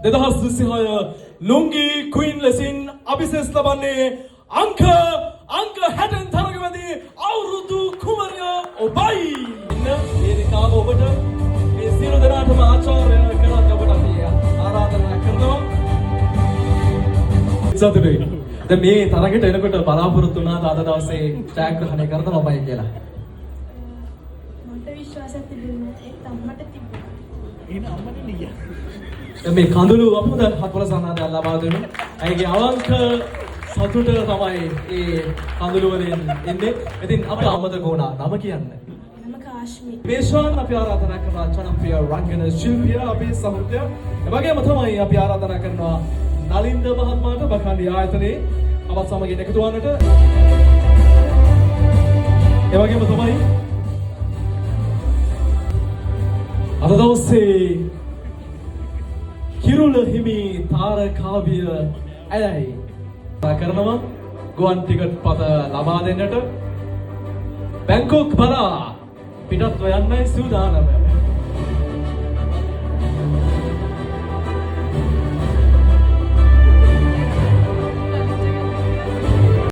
2026 ලුංගි queen ලෙසින් අභිෂේක ලබන්නේ අංක 60 තරගවේදී අවුරුදු කුමරිය ඔබයි. ඉන්න වේදිකාව ඔබට මේ සියලු දෙනාටම ආචාර්ය කරන්න ඔබට අපි ආරාධනා කරනවා. සතුටුයි. දැන් මේ තරගෙට එනකොට බලාපොරොත්තු වුණාද අද දවසේ ජයග්‍රහණය කරන්න ඔබයි කියලා? මට විශ්වාසයක් තිබුණා ඒක අම්මට තිබුණා. එන අම්මනේ නිය. මේ කඳුළු අපුද හත්වල සන්නාදයක් ලබා දෙනු. ඇයිගේ අවංක සතුට තමයි ඒ කඳුළු වලින් එන්නේ. ඉතින් අපි අමතක වුණා නම කියන්න. නම කාශ්මී. මේෂාන් අපි ආරාධනා කරනවා ජනප්‍රිය රංගන ශිල්පිය අපේ සහෘදය. ඒ වගේම තමයි අපි ආරාධනා කරනවා නලින්ද මහත්මයාට බකන්ඩි ආයතනයේ අපත් සමගින් එකතු වන්නට. ඒ වගේම තමයි අද දවසේ කිරුළ හිමි තාරකාවිය ඇයයි කරනවා ගුවන් ටිකට් පත ලබා දෙන්නට බැංකොක් බලා පිටත්ව යන්නයි සූදානම.